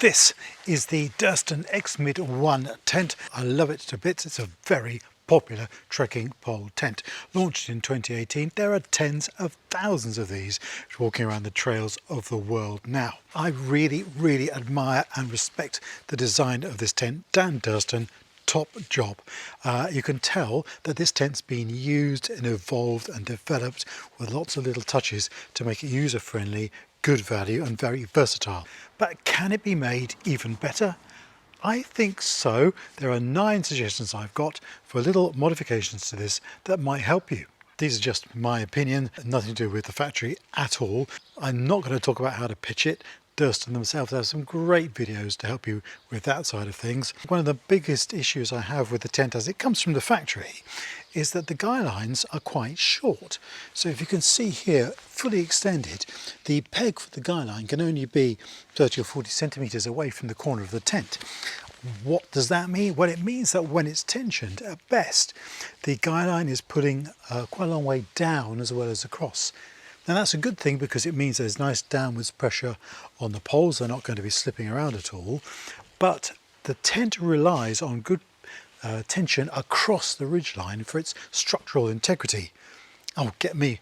This is the Durston X-Mid 1 tent. I love it to bits. It's a very popular trekking pole tent. Launched in 2018, there are tens of thousands of these walking around the trails of the world now. I really admire and respect the design of this tent. Dan Durston, top job. You can tell that this tent's been used and evolved and developed with lots of little touches to make it user-friendly, good value and very versatile. But can it be made even better? I think so. There are 9 suggestions I've got for little modifications to this that might help you. These are just my opinion, nothing to do with the factory at all. I'm not going to talk about how to pitch it. Durston themselves have some great videos to help you with that side of things. One of the biggest issues I have with the tent as it comes from the factory is that the guylines are quite short. So if you can see here, fully extended, the peg for the guyline can only be 30 or 40 centimeters away from the corner of the tent. What does that mean? Well, it means that when it's tensioned, at best, the guyline is putting quite a long way down as well as across. Now that's a good thing because it means there's nice downwards pressure on the poles. They're not going to be slipping around at all. But the tent relies on good tension across the ridgeline for its structural integrity. Oh, get me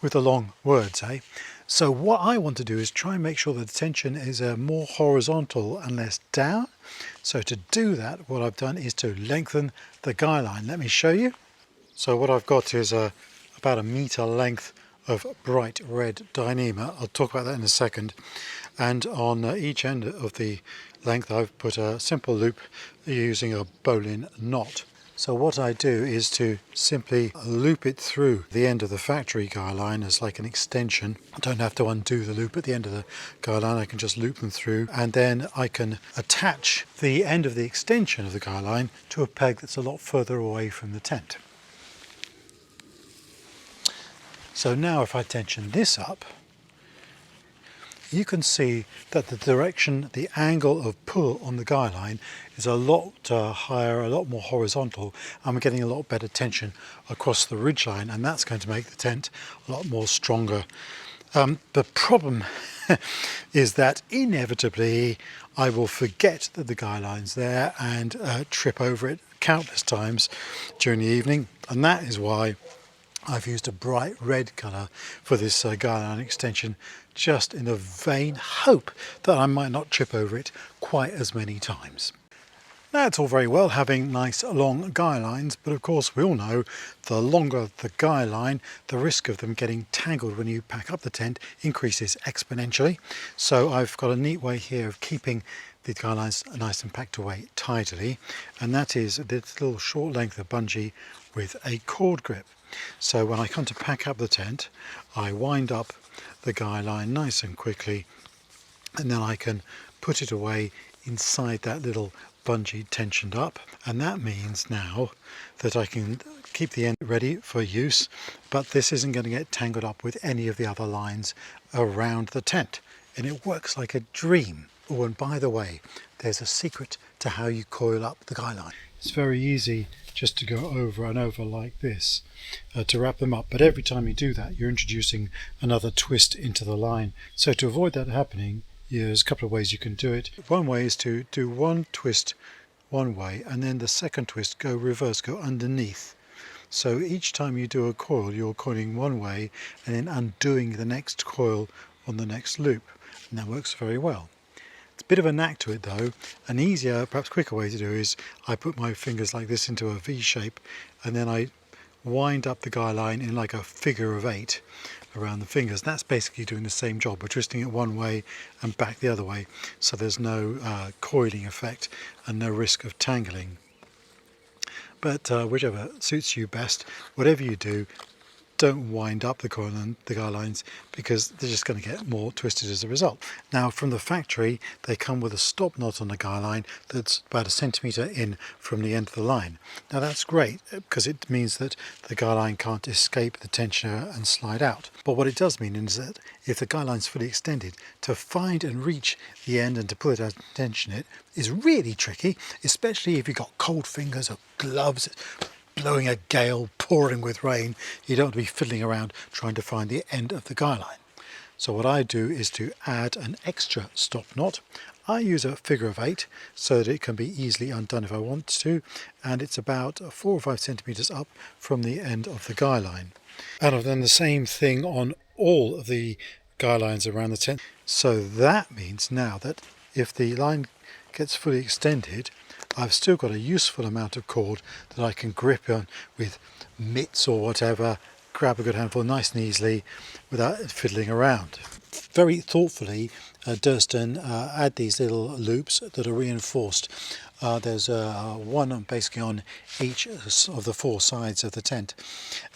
with the long words, eh? So what I want to do is try and make sure that the tension is more horizontal and less down. So to do that, what I've done is to lengthen the guyline. Let me show you. So what I've got is about a meter length of bright red Dyneema. I'll talk about that in a second. And on each end of the length I've put a simple loop using a bowline knot. So what I do is to simply loop it through the end of the factory guyline as like an extension. I don't have to undo the loop at the end of the guyline, I can just loop them through, and then I can attach the end of the extension of the guyline to a peg that's a lot further away from the tent. So now if I tension this up, you can see that the direction, the angle of pull on the guyline is a lot higher, a lot more horizontal, and we're getting a lot better tension across the ridgeline, and that's going to make the tent a lot more stronger. The problem is that inevitably I will forget that the guyline's there and trip over it countless times during the evening, and that is why I've used a bright red colour for this guyline extension, just in the vain hope that I might not trip over it quite as many times. Now it's all very well having nice long guylines, but of course we all know the longer the guyline, the risk of them getting tangled when you pack up the tent increases exponentially. So I've got a neat way here of keeping the guylines nice and packed away tidily, and that is this little short length of bungee with a cord grip. So when I come to pack up the tent, I wind up the guyline nice and quickly, and then I can put it away inside that little bungee tensioned up, and that means now that I can keep the end ready for use, but this isn't going to get tangled up with any of the other lines around the tent, and it works like a dream. Oh, and by the way, there's a secret to how you coil up the guyline. It's very easy just to go over and over like this to wrap them up, but every time you do that you're introducing another twist into the line. So to avoid that happening, there's a couple of ways you can do it. One way is to do one twist one way and then the second twist go reverse, go underneath. So each time you do a coil, you're coiling one way and then undoing the next coil on the next loop, and that works very well. It's a bit of a knack to it though. An easier, perhaps quicker way to do is I put my fingers like this into a V shape, and then I wind up the guyline in like a figure of 8 around the fingers. That's basically doing the same job. We're twisting it one way and back the other way, so there's no coiling effect and no risk of tangling. But whichever suits you best, whatever you do, don't wind up the coil and the guylines, because they're just going to get more twisted as a result. Now from the factory they come with a stop knot on the guyline that's about 1 centimetre in from the end of the line. Now that's great because it means that the guyline can't escape the tensioner and slide out. But what it does mean is that if the guyline's fully extended, to find and reach the end and to pull it out and tension it is really tricky, especially if you've got cold fingers or gloves, blowing a gale, pouring with rain. You don't want to be fiddling around trying to find the end of the guyline. So what I do is to add an extra stop knot I use a figure of 8 so that it can be easily undone if I want to, and it's about 4 or 5 centimetres up from the end of the guy line. And I've done the same thing on all of the guy lines around the tent. So that means now that if the line gets fully extended, I've still got a useful amount of cord that I can grip on with mitts or whatever, grab a good handful nice and easily without fiddling around. Very thoughtfully, Durston add these little loops that are reinforced. There's one basically on each of the 4 sides of the tent,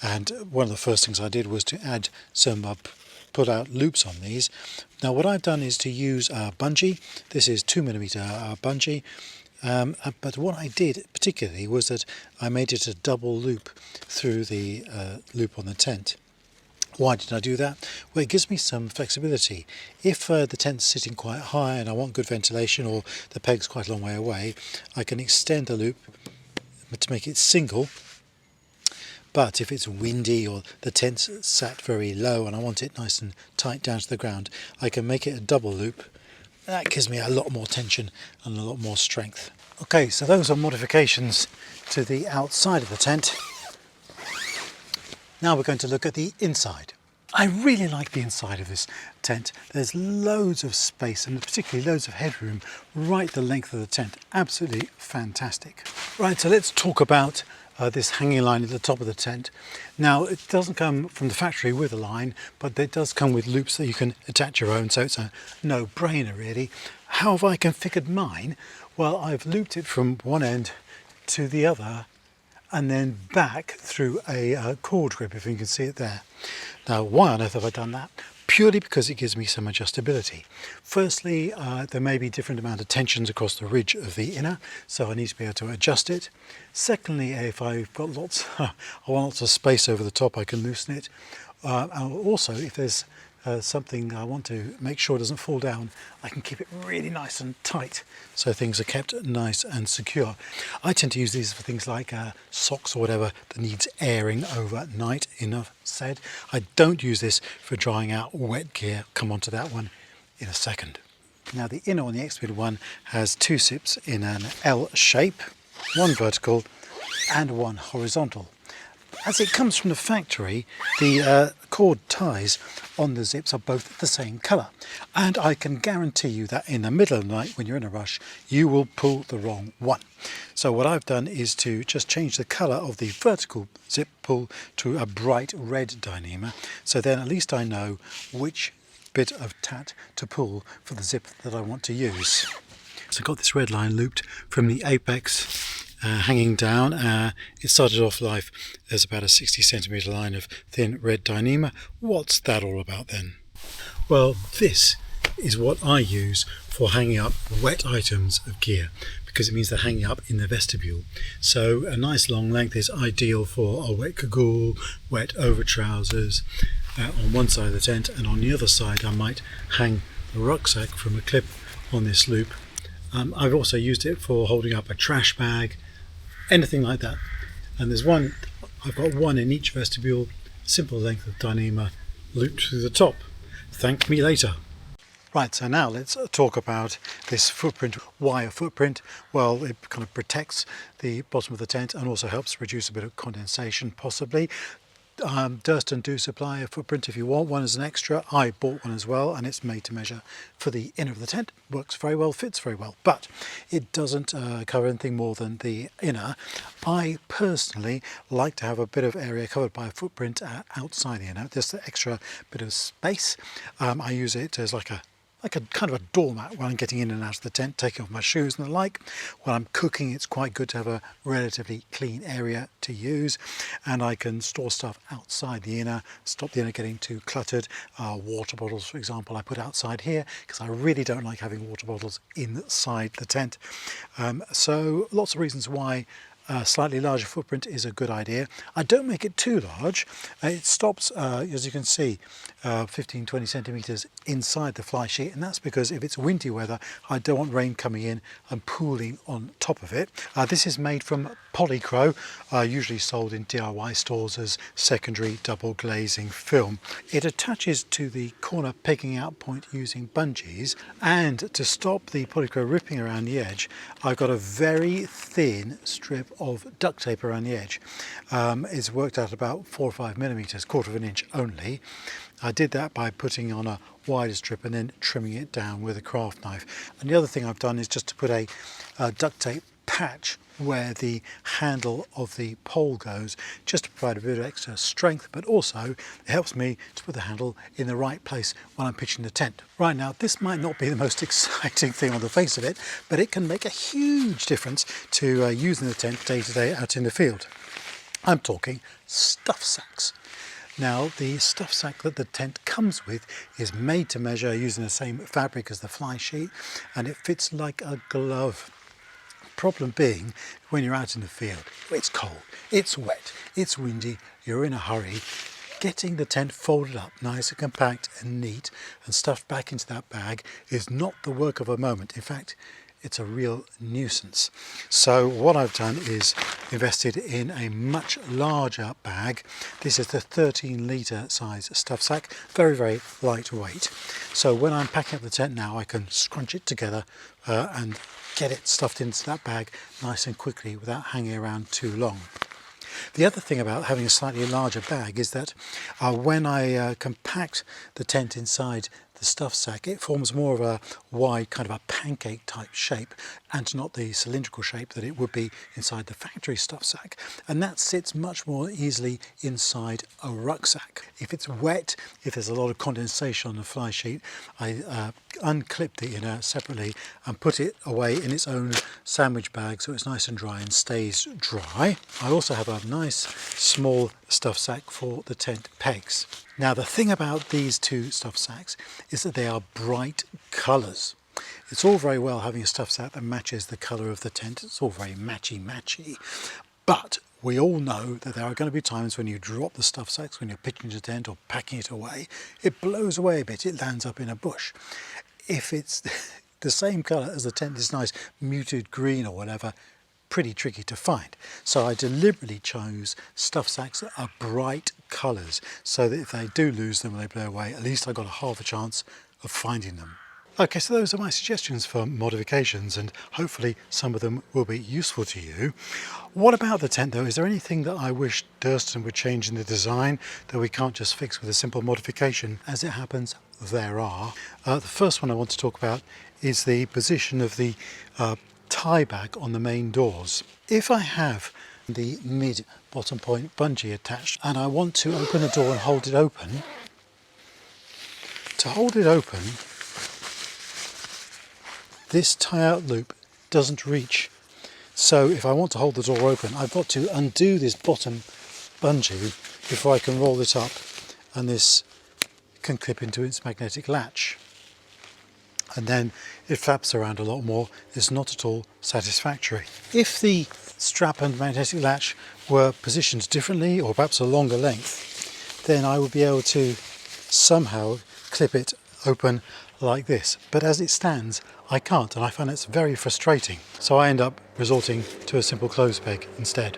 and one of the first things I did was to add some pull-out loops on these. Now what I've done is to use a bungee. This is 2mm bungee. But what I did particularly was that I made it a double loop through the loop on the tent. Why did I do that? Well, it gives me some flexibility. If the tent's sitting quite high and I want good ventilation, or the peg's quite a long way away, I can extend the loop to make it single. But if it's windy or the tent's sat very low and I want it nice and tight down to the ground, I can make it a double loop. That gives me a lot more tension and a lot more strength. Okay, so those are modifications to the outside of the tent. Now we're going to look at the inside. I really like the inside of this tent. There's loads of space and particularly loads of headroom right the length of the tent. Absolutely fantastic. Right, so let's talk about this hanging line at the top of the tent. Now it doesn't come from the factory with a line, but it does come with loops that you can attach your own, so it's a no-brainer really. How have I configured mine? Well, I've looped it from one end to the other and then back through a cord grip, if you can see it there. Now why on earth have I done that? Purely because it gives me some adjustability. Firstly, there may be different amount of tensions across the ridge of the inner, so I need to be able to adjust it. Secondly, if I've got I want lots of space over the top, I can loosen it. And also, if there's something I want to make sure doesn't fall down, I can keep it really nice and tight so things are kept nice and secure. I tend to use these for things like socks or whatever that needs airing overnight, enough said. I don't use this for drying out wet gear. Come on to that one in a second. Now the inner on the X-Mid one has 2 zips in an L shape, one vertical and one horizontal. As it comes from the factory, the cord ties on the zips are both the same colour, and I can guarantee you that in the middle of the night when you're in a rush you will pull the wrong one. So what I've done is to just change the colour of the vertical zip pull to a bright red Dyneema, so then at least I know which bit of tat to pull for the zip that I want to use. So I've got this red line looped from the apex hanging down. It started off life as about a 60 centimetre line of thin red Dyneema. What's that all about then? Well, this is what I use for hanging up wet items of gear, because it means they're hanging up in the vestibule. So a nice long length is ideal for a wet cagoule, wet over trousers on one side of the tent, and on the other side I might hang a rucksack from a clip on this loop. I've also used it for holding up a trash bag, anything like that. And I've got one in each vestibule, simple length of Dyneema looped through the top. Thank me later. Right, so now let's talk about this footprint. Why a footprint? Well, it kind of protects the bottom of the tent and also helps reduce a bit of condensation possibly. Durston do supply a footprint if you want one as an extra. I bought one as well, and it's made to measure for the inner of the tent. Works very well, fits very well, but it doesn't cover anything more than the inner. I personally like to have a bit of area covered by a footprint outside the inner, just an extra bit of space. I use it as like a kind of a doormat when I'm getting in and out of the tent, taking off my shoes and the like. When I'm cooking, it's quite good to have a relatively clean area to use, and I can store stuff outside the inner, stop the inner getting too cluttered. Water bottles, for example, I put outside here because I really don't like having water bottles inside the tent. So lots of reasons why a slightly larger footprint is a good idea. I don't make it too large. It stops, as you can see, 15-20 centimetres inside the fly sheet, and that's because if it's windy weather I don't want rain coming in and pooling on top of it. This is made from Polycro, usually sold in DIY stores as secondary double glazing film. It attaches to the corner pegging out point using bungees, and to stop the Polycro ripping around the edge, I've got a very thin strip of duct tape around the edge. It's worked out about 4 or 5 millimeters, quarter of an inch only. I did that by putting on a wider strip and then trimming it down with a craft knife. And the other thing I've done is just to put a duct tape patch where the handle of the pole goes, just to provide a bit of extra strength, but also it helps me to put the handle in the right place when I'm pitching the tent. Right, now this might not be the most exciting thing on the face of it, but it can make a huge difference to using the tent day to day out in the field. I'm talking stuff sacks. Now, the stuff sack that the tent comes with is made to measure using the same fabric as the fly sheet, and it fits like a glove. Problem being, when you're out in the field, it's cold, it's wet, it's windy, you're in a hurry. Getting the tent folded up nice and compact and neat and stuffed back into that bag is not the work of a moment. In fact, it's a real nuisance. So what I've done is invested in a much larger bag. This is the 13-litre size stuff sack, very, very lightweight. So when I'm packing up the tent now, I can scrunch it together and get it stuffed into that bag nice and quickly without hanging around too long. The other thing about having a slightly larger bag is that when I compact the tent inside the stuff sack, it forms more of a wide kind of a pancake type shape and not the cylindrical shape that it would be inside the factory stuff sack, and that sits much more easily inside a rucksack. If it's wet, if there's a lot of condensation on the fly sheet, I unclip the inner separately and put it away in its own sandwich bag so it's nice and dry and stays dry. I also have a nice small stuff sack for the tent pegs. Now, the thing about these two stuff sacks is that they are bright colours. It's all very well having a stuff sack that matches the colour of the tent. It's all very matchy, but we all know that there are going to be times when you drop the stuff sacks, when you're pitching the tent or packing it away, it blows away a bit, it lands up in a bush. If it's the same colour as the tent, this nice muted green or whatever, pretty tricky to find. So I deliberately chose stuff sacks that are bright colours so that if they do lose them when they blow away, at least I've got a half a chance of finding them. Okay, so those are my suggestions for modifications, and hopefully some of them will be useful to you. What about the tent though? Is there anything that I wish Durston would change in the design that we can't just fix with a simple modification? As it happens, there are. The first one I want to talk about is the position of the tie back on the main doors. If I have the mid bottom point bungee attached and I want to open a door and hold it open, to hold it open, this tie-out loop doesn't reach. So if I want to hold the door open, I've got to undo this bottom bungee before I can roll it up, and this can clip into its magnetic latch. And then it flaps around a lot more. It's not at all satisfactory. If the strap and magnetic latch were positioned differently, or perhaps a longer length, then I would be able to somehow clip it open like this. But as it stands, I can't, and I find it's very frustrating. So I end up resorting to a simple clothes peg instead.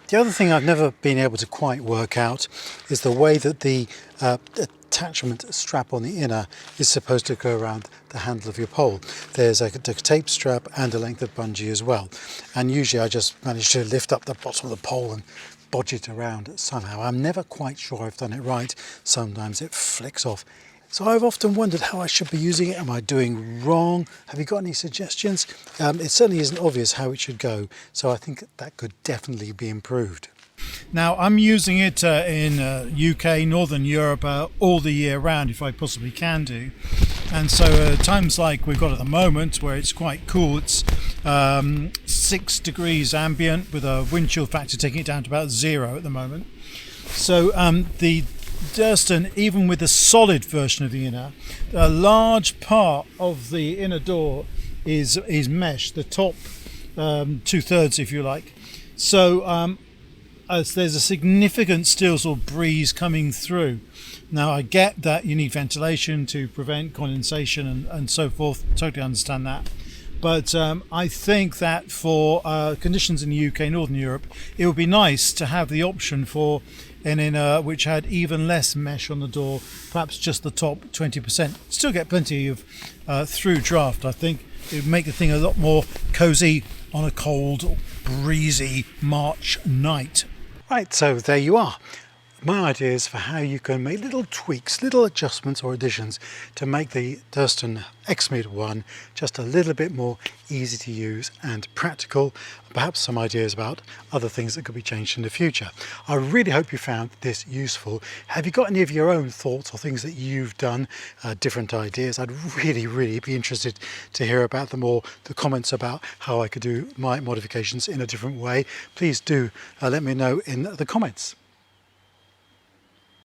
The other thing I've never been able to quite work out is the way that the attachment strap on the inner is supposed to go around the handle of your pole. There's a tape strap and a length of bungee as well, and usually I just manage to lift up the bottom of the pole and bodge it around somehow. I'm never quite sure I've done it right. Sometimes it flicks off. So I've often wondered how I should be using it. Am I doing wrong? Have you got any suggestions? It certainly isn't obvious how it should go, so I think that could definitely be improved. Now, I'm using it in UK, Northern Europe, all the year round if I possibly can do. And so times like we've got at the moment where it's quite cool, it's 6 degrees ambient with a wind chill factor taking it down to about 0 at the moment. So the Durston, even with the solid version of the inner, a large part of the inner door is mesh, the top 2/3 if you like. So as there's a significant still sort of breeze coming through. Now I get that you need ventilation to prevent condensation and so forth, totally understand that, But I think that for conditions in the UK, Northern Europe, it would be nice to have the option for an inner which had even less mesh on the door, perhaps just the top 20%. Still get plenty of through draft. I think it would make the thing a lot more cosy on a cold, breezy March night. Right, so there you are. My ideas for how you can make little tweaks, little adjustments or additions to make the Durston X-Mid one just a little bit more easy to use and practical. Perhaps some ideas about other things that could be changed in the future. I really hope you found this useful. Have you got any of your own thoughts or things that you've done, different ideas? I'd really be interested to hear about them, or the comments about how I could do my modifications in a different way. Please do let me know in the comments.